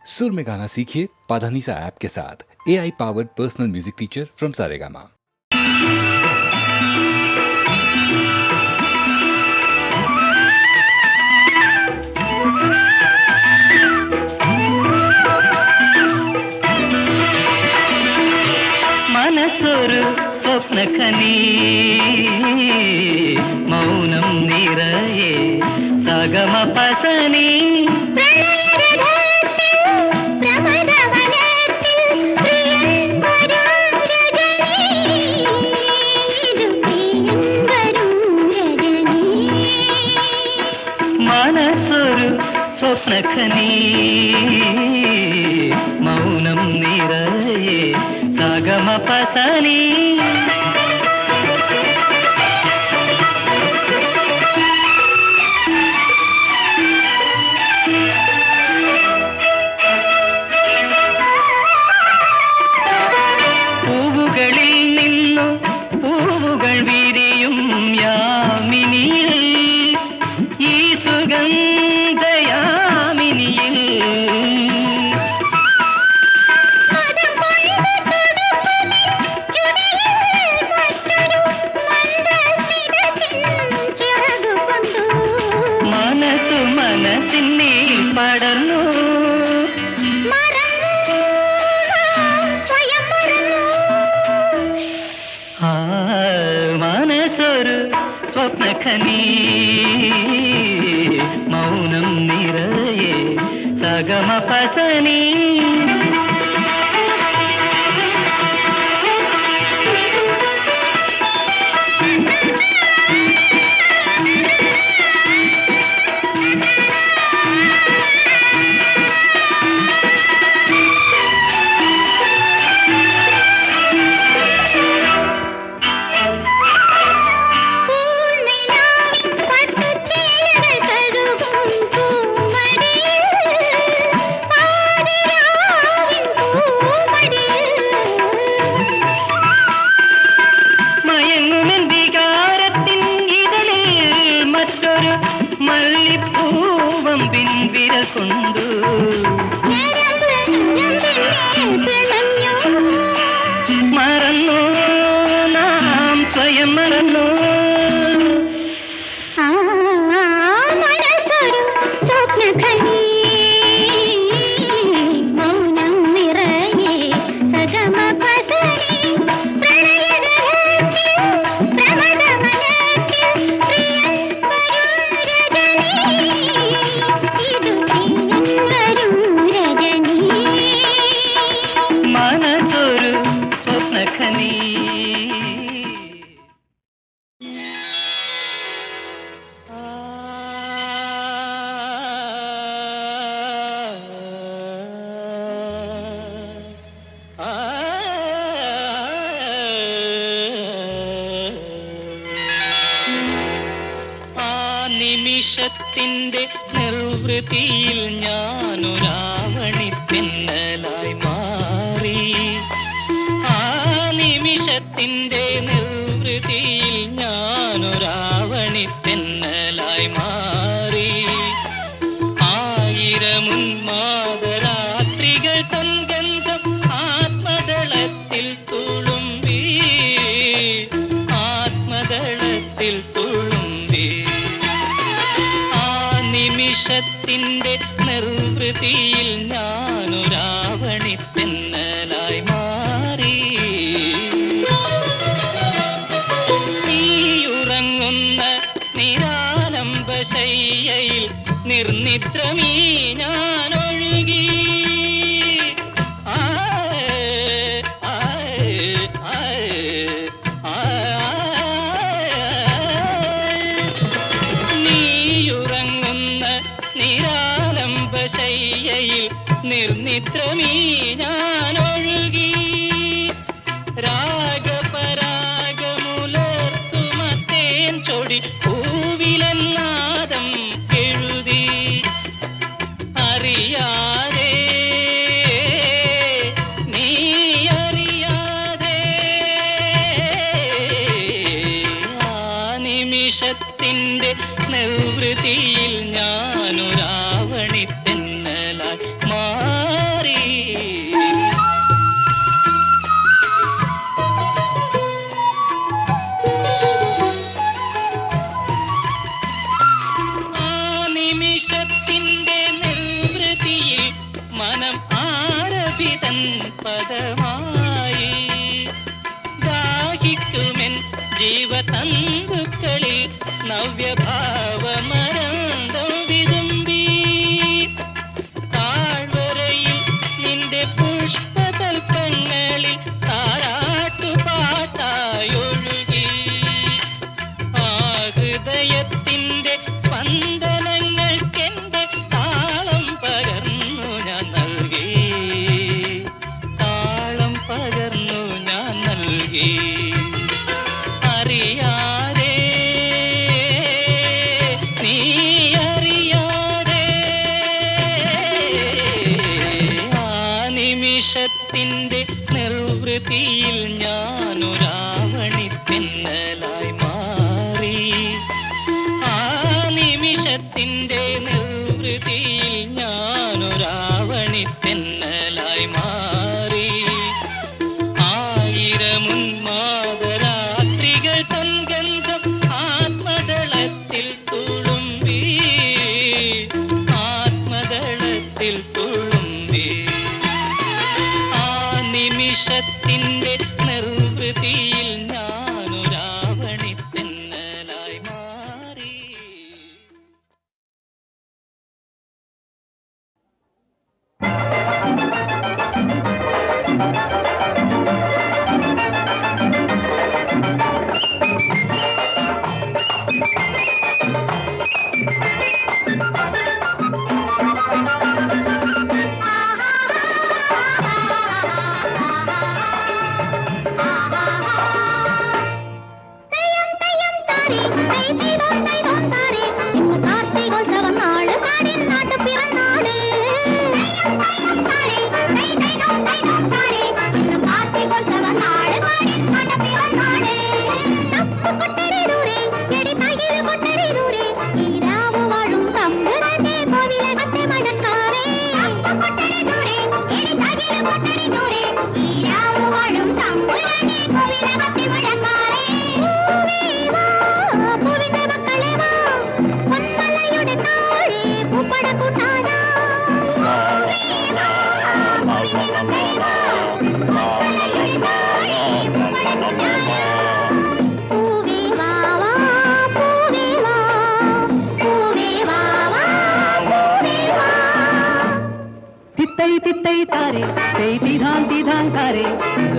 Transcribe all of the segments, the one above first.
सुर में गाना सीखिए पाधानीसा ऐप के साथ। AI powered personal music teacher from Saregama. മനസ്സൊരു സ്വപ്നഖനി മൗനം നിറയെ സഗമ പസനി മനസ്സൊരു സ്വപ്നഖനി മൗനം നിറയെ സഗമ പസനി പൂവുകളിൽ നിന്നു പൂവുകൾ വിരിയും യാമിനിയിൽ ഈ സുഗന്ധയാമിനിയിൽ മനസ്സു മനസ്സിനെ പടർന്നു മനസ്സൊരു സ്വപ്നഖനി മൗനം നിറയെ സഗമ പസനി മല്ലിപ്പൂവം പിൻവിര കൊണ്ടു മറന്നു നാം സ്വയം മറന്നു മൗനം നിറയെ സഗമ പസനി മനസ്സൊരു സ്വപ്നഖനി ആ നിമിഷത്തിന്റെ നിർവൃതിയിൽ ഞാനൊരാവണി തെന്നലായി മാറി ആ നിമിഷത്തിന്റെ നിർവൃതിയിൽ ഞാനൊരാവണി തെന്നലായി മാറി ആയിരമുന്മാദരാത്രികൾ തൻ ഗന്ധം ആത്മദളത്തിൽ തുളുമ്പി ആത്മദളത്തിൽ തുളുമ്പി ആ നിമിഷത്തിന്റെ നിർവൃതിയിൽ ഞാനൊരാവണി തെന്നലായി മാറി നീയുറങ്ങുന്ന നിരാലംബശയ്യയിൽ നിർനിദ്രമീ ഞാനൊഴുകി നീയുറങ്ങുന്ന നിരാലംബശയ്യയിൽ നിർനിദ്രമീ ഞാനൊഴുകി രാഗപരാഗമുലർത്തുമത്തേൻ ചൊടി പൂവിലെന്നാദം എഴുതി അറിയാതെ നീ അറിയാതെ ആ നിമിഷത്തിന്റെ നിർവൃതിയിൽ ഞാനൊരാവണി തെന്നലായി മാറി നിമിഷത്തിന്റെ നിർവൃതിയിൽ ഞാനൊരാവണി തെന്നലായി മാറി. ആ നിമിഷത്തിന്റെ നിർവൃതിയിൽ ഞാനൊരാവണി തെന്നലായി മാറി. ആയിരമുന്മാദരാത്രികൾ തൻഗന്ധം ആത്മദളത്തിൽ തുളുമ്പി, ആത്മദളത്തിൽ തുളുമ്പി. ആ നിമിഷത്തിന്റെ നിർവൃതിയിൽ ഞാനൊരാവണി തെന്നലായി മാറി.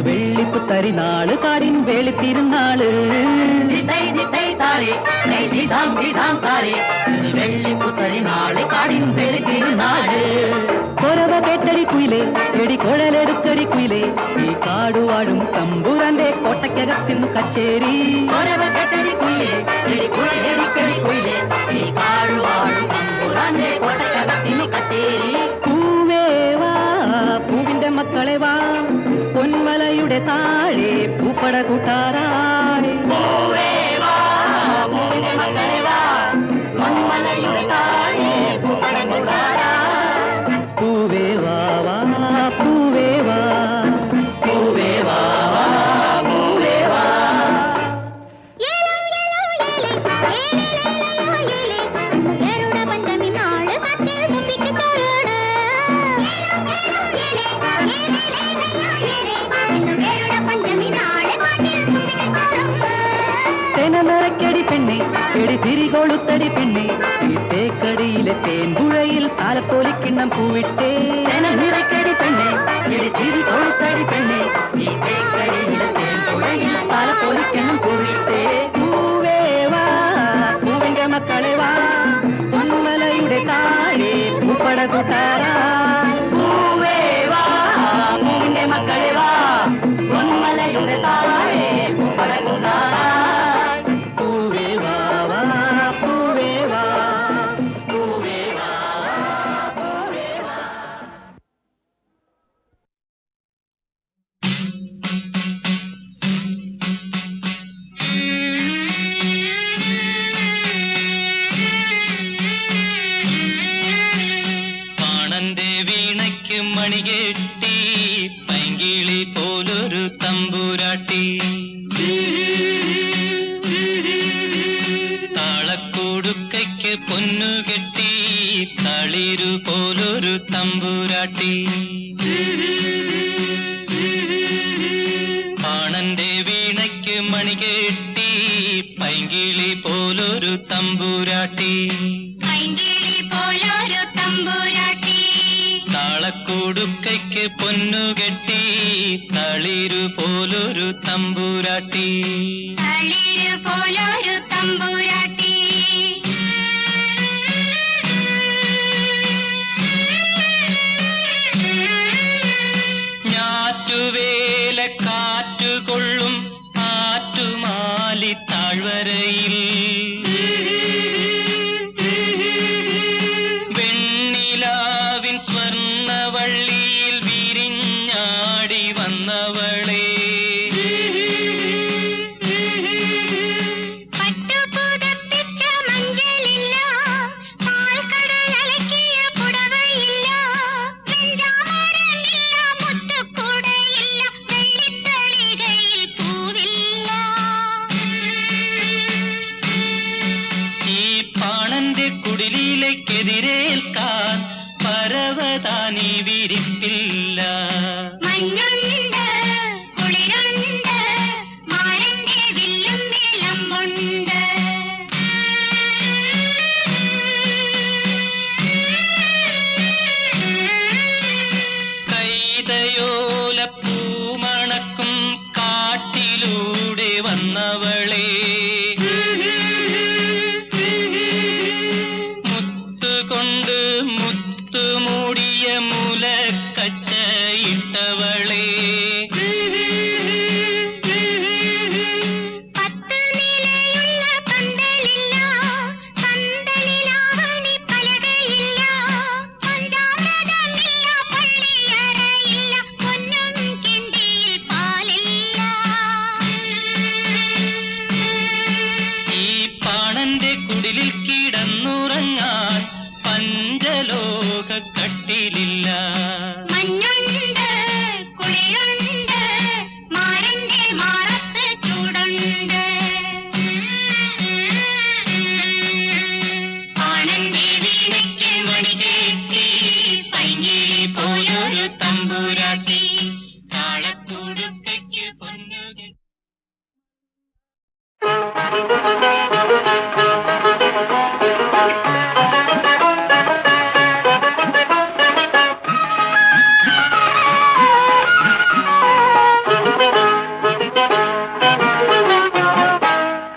വെള്ളിപ്പുത്തരിനാള് കാടിൻ വേളിത്തിരുന്നാള്. വെള്ളിപ്പുത്തരിനാള് കാടിൻ വേളിത്തിരുന്നാള്. കൊരവ കേട്ടടി കുയിലേ, എടി കുഴലെടുത്തടി കുയിലേ, ഈ കാടുവാഴും തമ്പുരാന്റെ കോട്ടയ്ക്കകത്തിന്നു കച്ചേരി. കൊരവ കേട്ടടി കുയിലേ, എടി കുഴലെടുത്തടി കുയിലേ, ഈ കാടുവാഴും തമ്പുരാന്റെ കോട്ടയ്ക്കകത്തിന്നു കച്ചേരി. പൂവേവാ പൂവിന്റെ മക്കളെ വാ, പൊന്മലയുടെ താഴെ പൂപ്പട കൂട്ടാറായി. പൂവേവാ പൂവിന്റെ മക്കളെ വാ, പൊന്മലയുടെ താഴെ പൂപ്പട കൂട്ടാറായി. പൂവേവാ പൂവേവാ പൂവേവാ പൂവേവാ. തെനനിറക്കടി പെണ്ണെ, എടി തിരികൊളുത്തടി പെണ്ണെ, ഈ തേക്കടിയിലെ തേൻപുഴയിൽ താലപ്പൊലിക്കിണ്ണം പൂവിട്ടേ. തെനനിറക്കടി പെണ്ണെ, എടി തിരികൊളുത്തടി പെണ്ണെ, ഈ തേക്കടിയിലെ തേൻപുഴയിൽ താലപ്പൊലിക്കിണ്ണം പൂവിട്ടേ. പൂവേവാ പൂവിന്റെ മക്കളെ വാ, പൊന്മലയുടെ താഴെ പൂപ്പട കൂട്ടാറായി. പൂവേവാ പൂവിന്റെ മക്കളെ വാ, പൊന്മലയുടെ താഴെ പൂപ്പട കൂട്ടാറായി. മണികെട്ടി പൈങ്കിളി പോലൊരു തമ്പുരാട്ടി. താളക്കൊടുക്കയ്ക്ക് പൊന്നുകെട്ടി തളിരു പോലൊരു തമ്പുരാട്ടി. പാണന്റെ വീണയ്ക്ക് മണികെട്ടി പൈങ്കിളി പോലൊരു തമ്പുരാട്ടി. താളക്കൊടുക്കയ്ക്ക് പൊന്നുകെട്ടി തളിരു പോലൊരു തമ്പുരാട്ടി. ഞാറ്റുവേല കാറ്റുകൊള്ളും ആറ്റുമാലി താഴ്വരയിൽ വെണ്ണിലാവിൻ സ്വർണ്ണവള്ളിയിൽ വിരിഞ്ഞ വിരിപ്പില്ല. മഞ്ഞുണ്ട്, കുളിരുണ്ട്, മാരന്റെ വില്ലും വിളമ്പുണ്ട്. കൈതയോല പൂമണക്കും കാട്ടിലൂടെ വന്നവളെ, മുത്തുകൊണ്ട് മുത്തുമൂടിയ മുലക്കച്ചയിട്ടവളെ, പത്ത് നിലയുള്ള പന്തലില്ല, പന്തലിലാവണി പലകയില്ല, പഞ്ചാമൃതമില്ല, പള്ളിയറയില്ല, പൊന്നും കിണ്ടിയിൽ പാലില്ല. ഈ പാണന്റെ കുടിലിൽ കിടന്നുറങ്ങാൻ പഞ്ചലോക കട്ടിലില്ല. മഞ്ഞുണ്ട്, കുളിരുണ്ട്, മാരന്റെ മാറത്ത് ചൂടുണ്ട്. ആനന്റെ വീണയ്ക്ക് മണികേറ്റി പൈങ്ങി പോയൊരു തമ്പുരാട്ടി, താളക്കൂടുക്കയ്ക്ക് പൊന്നുകെട്ടി.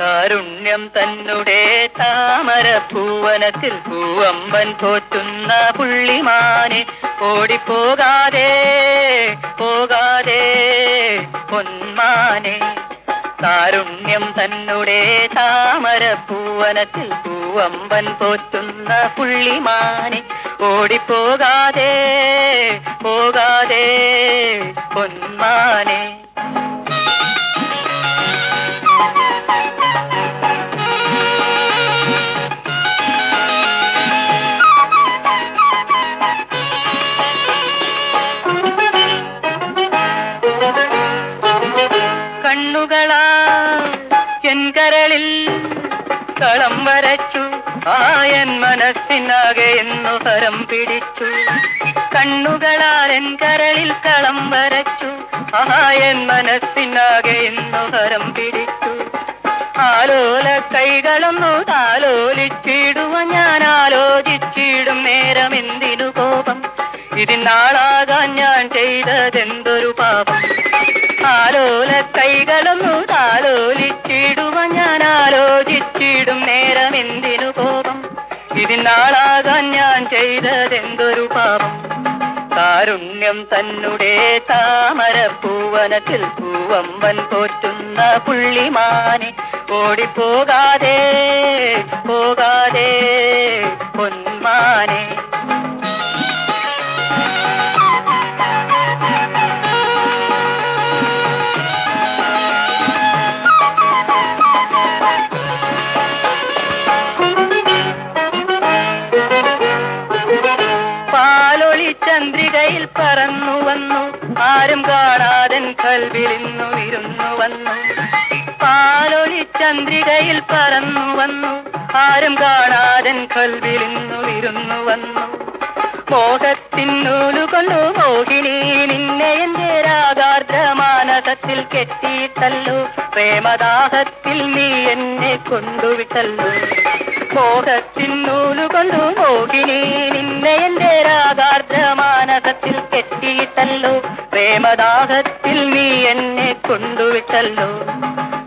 കാരുണ്യം തന്നെ താമരപ്പൂവനത്തിൽ പൂവമ്പൻ പോറ്റുന്ന പുള്ളിമാനെ, ഓടിപ്പോകാതെ പോകാതെ പൊന്മാനെ. കാരുണ്യം തന്നെ താമരപ്പൂവനത്തിൽ പൂവമ്പൻ പോറ്റുന്ന പുള്ളിമാനെ, ഓടിപ്പോകാതെ പോകാതെ പൊന്മാനെ. കണ്ണുകളാ എൻകരളിൽ കളം വരച്ചു, ആയൻ മനസ്സിനാകെ എന്നു ഹരം പിടിച്ചു. കണ്ണുകളാൽ എൻകരളിൽ കളം വരച്ചു, ആയൻ മനസ്സിനാകെ എന്നു ഹരം പിടിച്ചു. ആലോല കൈകളൊന്നു താലോലിച്ചിടുവ ഞാൻ ആലോചിച്ചിടും നേരം എന്തിനു കോപം, ഇതിനാളാകാൻ ഞാൻ ചെയ്തതെന്തൊരു പാപം. ആലോല കൈകളൊന്നു താലോലിച്ചിടുവ ഞാൻ ആലോചിച്ചിടും നേരം എന്തിനു കോപം, ഇതിനാളാകാൻ ഞാൻ ചെയ്തതെന്തൊരു പാപം. കാരുണ്യം തന്നെ താമരപ്പൂവനത്തിൽ പൂവമ്പൻ പോറ്റുന്ന പുള്ളിമാനെ, ഓടിപ്പോകാതെ പോകാതെ പൊന്മാനെ. ചന്ദ്രികയിൽ പറന്നു വന്നു, ആരും കാണാതൻ കൽവിലിന്നു വിരുന്നു വന്നു. പാലൊളി ചന്ദ്രികയിൽ പറന്നു വന്നു, ആരും കാണാതൻ കൽവിലിന്നു വിരുന്നു വന്നു. മോഹത്തിന്നൂലുകൊണ്ടു മോഹിനി നിന്നെ എന്റെ രാഗാർദ്രമാനസത്തിൽ കെട്ടിയിട്ടല്ലോ, പ്രേമദാഹത്തിൽ നീ എന്നെ കൊണ്ടുവിട്ടല്ലോ. മോഹത്തിന്നൂലുകൊണ്ടു മോഹിനി നിന്നെ എന്റെ രാഗാർദ്രമാനസത്തിൽ കെട്ടിയിട്ടല്ലോ, പ്രേമദാഹത്തിൽ നീ എന്നെ കൊണ്ടുവിട്ടല്ലോ.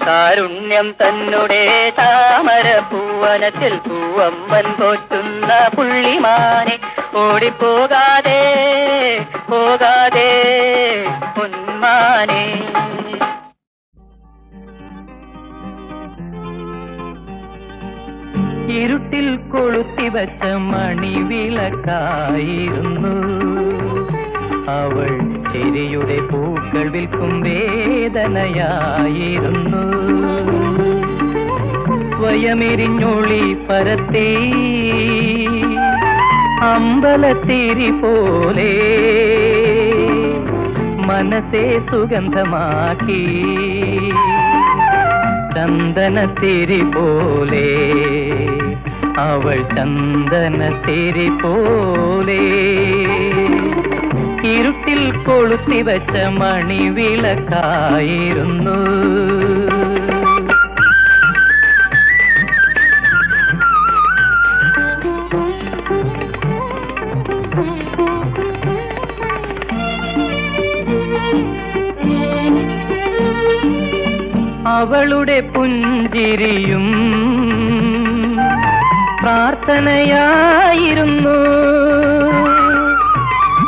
കാരുണ്യം തന്നെ താമരപ്പൂവനത്തിൽ പൂവമ്പൻ പോറ്റുന്ന പുള്ളിമാനെ, ഓടിപ്പോകാതെ പോകാതെ പൊന്മാനെ. ഇരുട്ടിൽ കൊളുത്തിവച്ച മണിവിളക്കായിരുന്നു അവൾ, ചിരിയുടെ പൂക്കൾ വിൽക്കും വേദനയായിരുന്നു. സ്വയമെരിഞ്ഞൊളി പരത്തി അമ്പലത്തിരി പോലെ മനസ്സെ സുഗന്ധമാക്കി, ചന്ദനത്തിരി പോലെ അവൾ ചന്ദനത്തിരി പോലെ. കൊളുത്തിവച്ച മണിവിളക്കായിരുന്നു. അവളുടെ പുഞ്ചിരിയും പ്രാർത്ഥനയായിരുന്നു.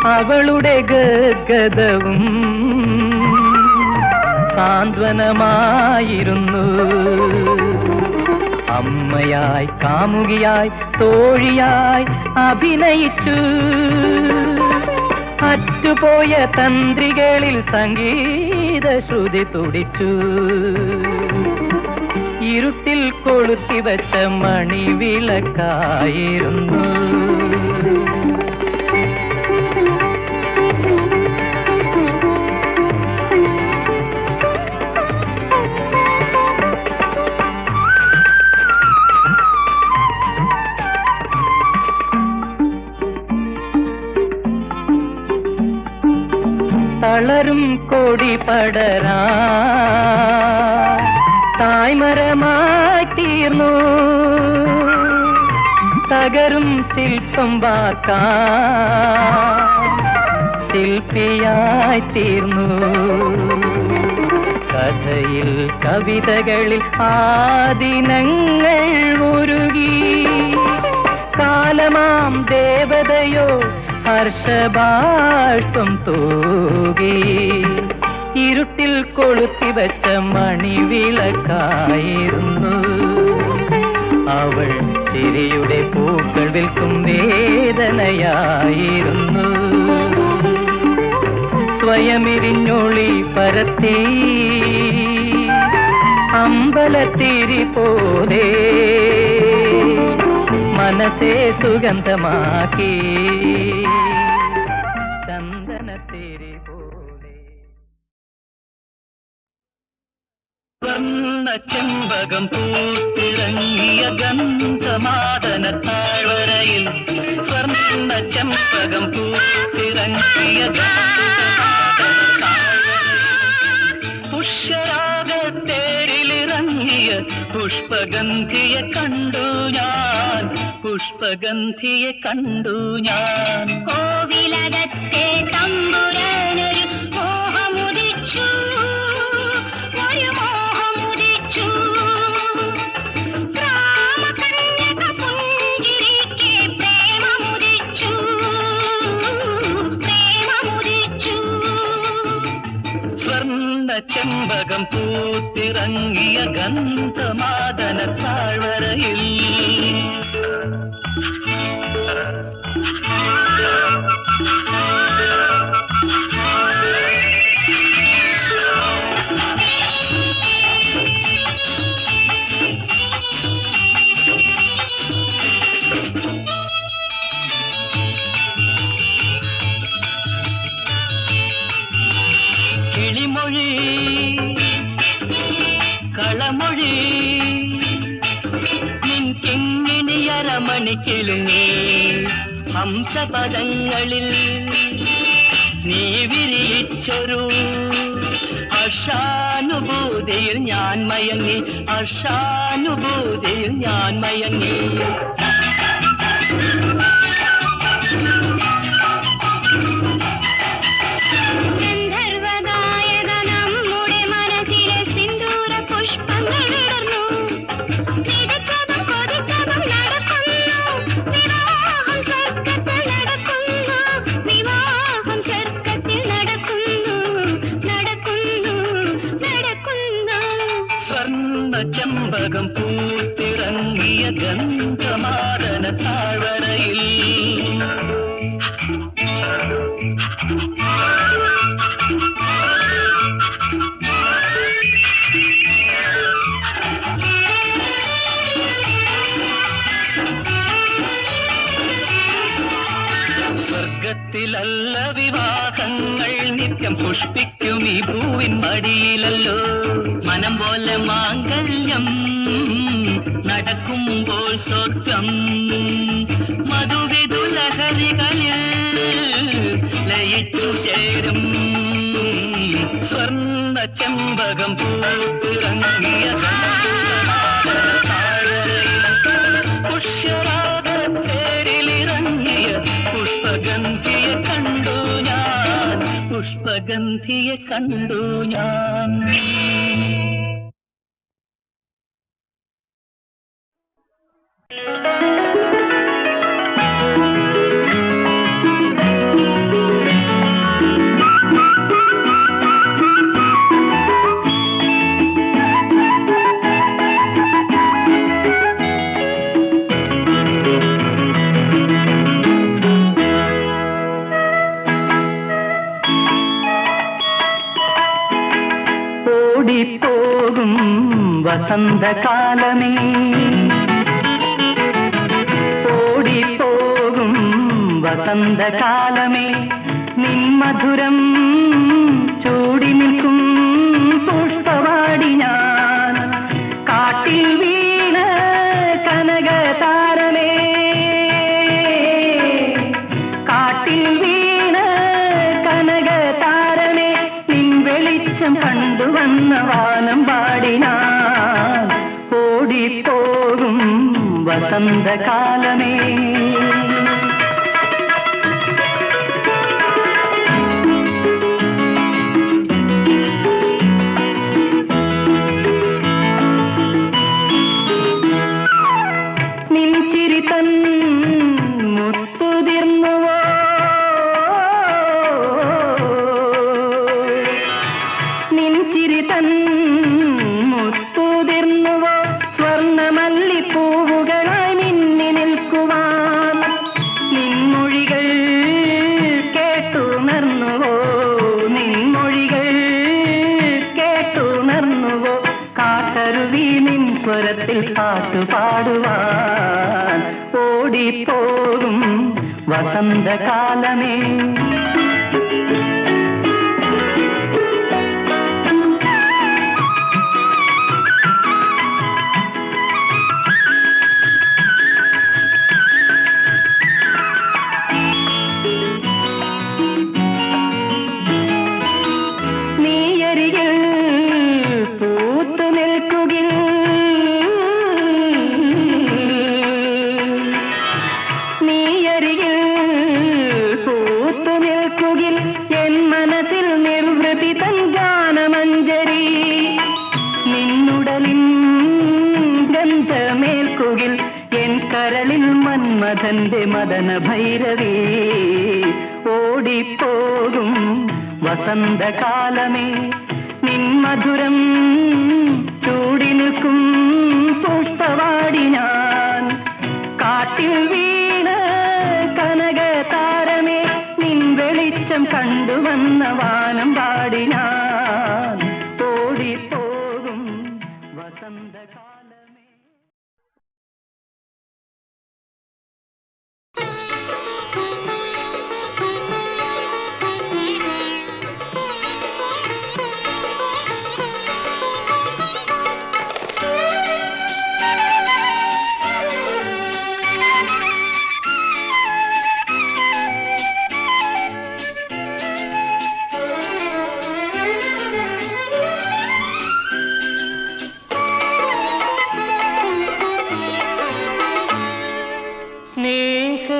അവളുടെ ഗദ്ഗതവും സാന്ത്വനമായിരുന്നു. അമ്മയായി, കാമുകിയായി, തോഴിയായി അഭിനയിച്ചു. അറ്റുപോയ തന്ത്രികളിൽ സംഗീത ശ്രുതി തുടിച്ചു. ഇരുട്ടിൽ കൊളുത്തിവച്ച മണിവിളക്കായിരുന്നു. തളരും കൊടി പടരാ തായ്മരമായി തീർന്നു. തകരും ശില്പം വാർക്കാൻ ശില്പിയായി തീർന്നു. കഥയിൽ, കവിതകളിൽ ആദിനങ്ങൾ ഉരുകി. കാലമാം ദേവതയോ ഹർഷബാഷ്പം തൂകി. ഇരുട്ടിൽ കൊളുത്തിവച്ച മണിവിളക്കായിരുന്നു. അവൾ ചിരിയുടെ പൂക്കൾ വിൽക്കും വേദനയായിരുന്നു. സ്വയമിരിഞ്ഞൊളി പരത്തി അമ്പലത്തിരി പോലെ മനസ്സേ സുഗന്ധമാക്കി ചന്ദനത്തിരി പോലെ. സ്വർണ്ണ ചെമ്പകം പൂത്തിറങ്ങിയ ഗന്ധമാദന താഴ്വരയിൽ. സ്വർണ്ണ ചെമ്പകം പൂത്തിറങ്ങിയ ഗന്ധമാദന താഴ്വരയിൽ. പുഷ്യരാഗത്തേരിലിറങ്ങിയ പുഷ്പഗന്ധിയെ കണ്ടു ഞാൻ. പുഷ്പഗന്ധിയെ കണ്ടു ഞാൻ. കോവിലകത്തെ തമ്പുരാനൊരു മോഹമുദിച്ചു. ഒരു മോഹമുദിച്ചു. രാമകന്യക പുഞ്ചിരിക്ക് പ്രേമമുദിച്ചു. പ്രേമമുദിച്ചു. സ്വർണ്ണ ചെമ്പകം പൂത്തിറങ്ങിയ ഗന്ധമാദന താഴ്വരയിൽ. കിളിമൊഴി, കളമൊഴി, നിൻ കിങ്ങിണിയരമണിക്കിലുങ്ങി. ഹംസപദങ്ങളിൽ നീ വിരിയിച്ചൊരു ഹർഷാനുഭൂതിയിൽ ഞാൻ മയങ്ങി. ഹർഷാനുഭൂതിയിൽ ഞാൻ മയങ്ങി. ഗന്ധർവഗായക നമ്മുടെ മനസ്സിലെ സിന്ദൂര പുഷ്പങ്ങൾ വിടർന്നു. വിതച്ചതും കൊതിച്ചതും നടക്കുന്നു. വിവാഹം സ്വർഗത്തിൽ നടക്കുന്നു. വിവാഹം സ്വർഗത്തിൽ നടക്കുന്നു. നടക്കുന്നു. നടക്കുന്നു. സ്വർണ്ണ ചെമ്പകം പൂത്തിറങ്ങിയ ഗന്ധമാദന താഴ്വരയിൽ. സ്വർഗത്തിലല്ല വിവാഹങ്ങൾ നിത്യം പുഷ്പിക്കും ഈ ഭൂവിൻ മടിയിലല്ലോ. മനം പോലെ മാംഗല്യം നടക്കുമ്പോൾ സ്വർഗം. മധുവിധുലഹരികളിൽ ലയിച്ചു ചേരും സ്വർണ്ണ ചെമ്പകം പൂത്തിറങ്ങിയ പുഷ്യരാഗത്തേരിലിറങ്ങിയ പുഷ്പഗന്ധിയെ കണ്ടു ഞാൻ, പുഷ്പഗന്ധിയെ കണ്ടു ഞാൻ. ഓടിപ്പോകും വസന്തകാലമേ, ഓടിപ്പോകും വസന്തകാലമേ, നിൻ മധുരം ചൂടി നിൽക്കും പുഷ്പവാടി ഞാൻ. കാട്ടിൽ വീണ കനകതാരമേ, കാട്ടിൽ വീണ കനകതാരമേ, നിൻ വെളിച്ചം കണ്ടുവന്ന വാനം പാടി ഞാൻ. ഓടിപ്പോകും വസന്തകാലമേ. നിൻ ചിരി തൻ മുത്തുതിർന്നുവോ, നിൻ ചിരി തൻ മുത്തുതിർന്നുവോ, സ്വർണ്ണമല്ലിപ്പൂവുകളായി മിന്നി നിൽക്കുവാൻ. നിൻമൊഴികൾ കേട്ടുണർന്നുവോ, നിൻമൊഴികൾ കേട്ടുണർന്നുവോ, കാട്ടരുവി നിൻ സ്വരത്തിൽ പാട്ടുപാടുവാൻ. ഓടിപ്പോകും വസന്തകാലമേ. നീയരികിൽ പൂത്തു നിൽക്കുകിൽ, നീയരികിൽ പൂത്തു നിൽക്കുകിൽ, എൻ മനസ്സിൽ നിർവൃതി തൻ ഗാനമഞ്ജരി. നിന്നുടലിൻ ഗന്ധമേൽക്കുകിൽ, എൻ കരളിൽ മന്മഥന്റെ മദന ഭൈരവി. ഓടിപ്പോകും വസന്തകാലമേ, നിൻ മധുരം ചൂടി നിൽക്കും പുഷ്പവാടി ഞാൻ. കാട്ടിൽ വീണ കനകതാരമേ, നിൻ വെളിച്ചം കണ്ടുവന്ന വാനം പാടി ഞാൻ. ഓടിപ്പോകും വസന്തകാലമേ.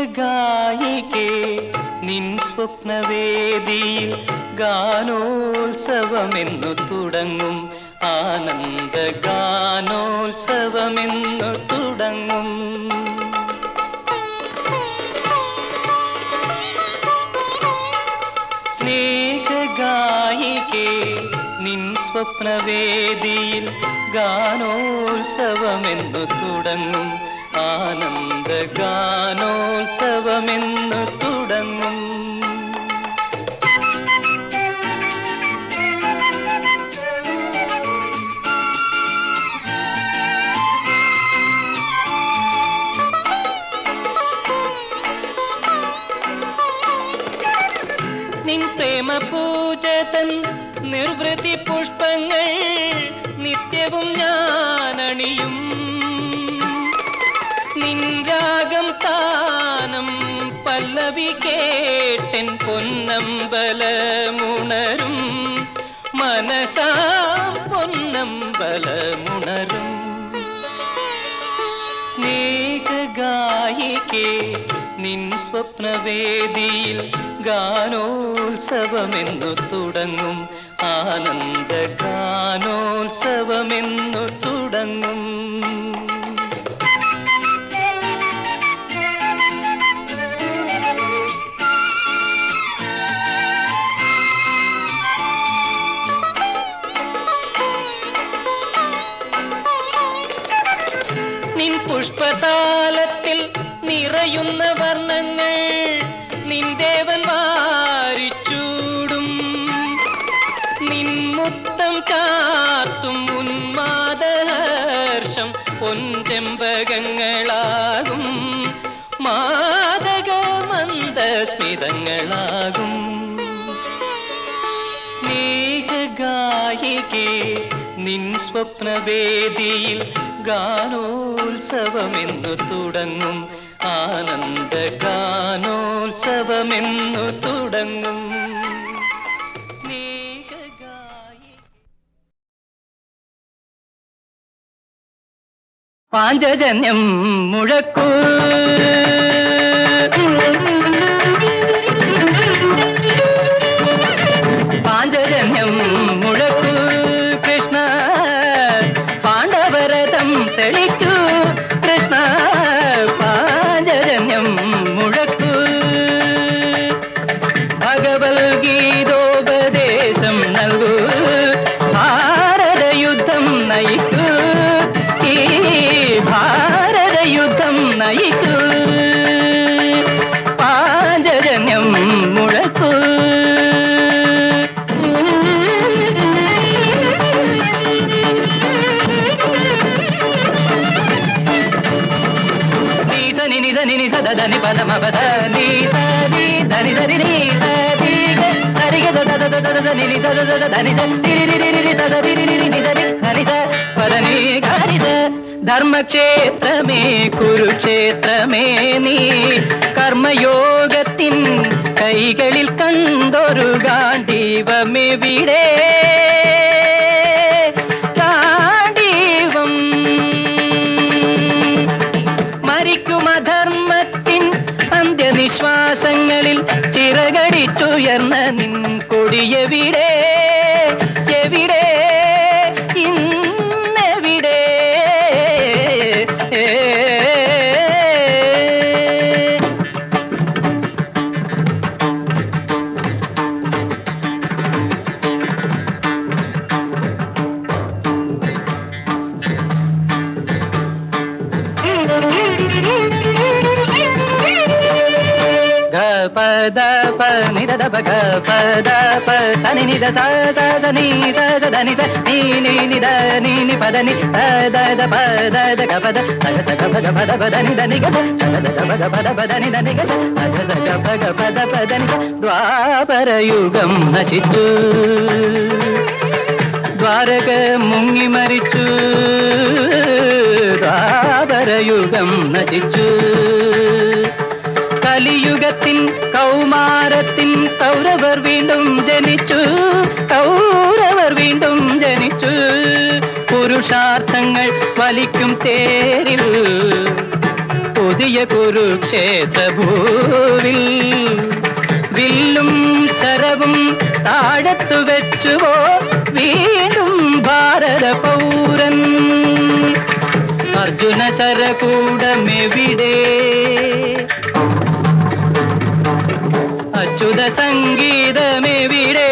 സ്നേഹഗായികേ, നിൻ സ്വപ്നവേദിയിൽ ഗാനോത്സവമെന്നു തുടങ്ങും, ആനന്ദ ഗാനോത്സവമെന്നു തുടങ്ങും. സ്നേഹഗായികേ, നിൻ സ്വപ്നവേദിയിൽ ഗാനോത്സവമെന്നു തുടങ്ങും, ആനന്ദ ഗാനോത്സവമെന്നു തുടങ്ങും. നിൻ പ്രേമ പൂജതൻ നിർവൃതി പുഷ്പങ്ങൾ നിത്യവും ഞാനണിയും. നിൻരാഗം താനം പല്ലവി കേട്ടൻ പൊന്നമ്പലമുണരും മനസാ പൊന്നമ്പലമുണരും സ്നേഹഗായികേ നിൻ സ്വപ്നവേദിയിൽ ഗാനോത്സവമെന്നു തുടങ്ങും ആനന്ദ ഗാനോത്സവമെന്നു തുടങ്ങും നിൻ പുഷ്പതാലത്തിൽ നിറയുന്ന വർണ്ണങ്ങൾ നിൻ ദേവൻ വാരിച്ചൂടും നിൻ മുത്തം ചാർത്തും ഉന്മാദഹർഷം പൊൻചെമ്പകങ്ങളാകും മാദക മന്ദസ്മിതങ്ങളാകും സ്നേഹഗായികേ നിൻ സ്വപ്നവേദിയിൽ ഗാനോത്സവമെന്നു തുടങ്ങും ആനന്ദ ഗാനോത്സവമെന്നു തുടങ്ങും പാഞ്ചജന്യം മുഴക്കൂ പാഞ്ചജന്യം മുഴക്കൂ കൃഷ്ണ പാണ്ഡവരഥം തെളിക്കൂ കൃഷ്ണ പാഞ്ചജന്യം മുഴക്കൂ ഭഗവത്ഗീതോപദേശം നൽകൂ ഭാരതയുദ്ധം നയിക്കൂ ഈ ഭാരതയുദ്ധം നയിക്കൂ പാഞ്ചജന്യം മുഴക്കൂ నిని సదని పదమపద నీ సరి ధని సరి నీ సరి సరిగ దద నిని సద ధని రిరి సద రిరి ని ధని ధని పదని గారి ധർമ്മക്ഷേത്രമേ കുരുക്ഷേത്രമേ നീ കർമ്മയോഗത്തിൻ കൈകളിൽ കണ്ടൊരു ഗാന്ധീവമെവിടെ ഗാന്ധീവം മരിക്കുമധർമ്മത്തിൻ അന്ത്യനിശ്വാസങ്ങളിൽ ചിറകടിച്ചുയർന്ന നിൻ കൊടിയെവിടെ എവിടെ ഇന്നെവിടെ പദ പ നിദ ദ ഗ പദ പ സനി നിദ സ സ സ നി സ സ ധ നി സ നി നി നി ദ നി നി പദ നി ദ ദ പ ദ ദ ഗ പദ സ സ ഗ ഭ ഗ പദ പദ നി ദ നി ഗ സ സ ഗ ഭ ഗ പദ പദ നി ദ നി ഗ സ സ ഗ ഭ ഗ പദ പദ നി സ ദ്വാപരയുഗം നശിച്ചു ദ്വാരക മുങ്ങി മരിച്ചു ദ്വാപരയുഗം നശിച്ചു കലിയുഗത്തിൻ കൗമാരത്തിൻ കൗരവർ വീണ്ടും ജനിച്ചു കൗരവർ വീണ്ടും ജനിച്ചു പുരുഷാർത്ഥങ്ങൾ വലിക്കും തേരിൽ പുതിയ കുരുക്ഷേത്ര ഭൂവിൽ വില്ലും ശരവും താഴത്തു വെച്ചുവോ വീണ്ടും ഭാരത പൗരൻ അർജുന ശരകൂടമെവിടെ അച്യുത സംഗീതമെവിടെ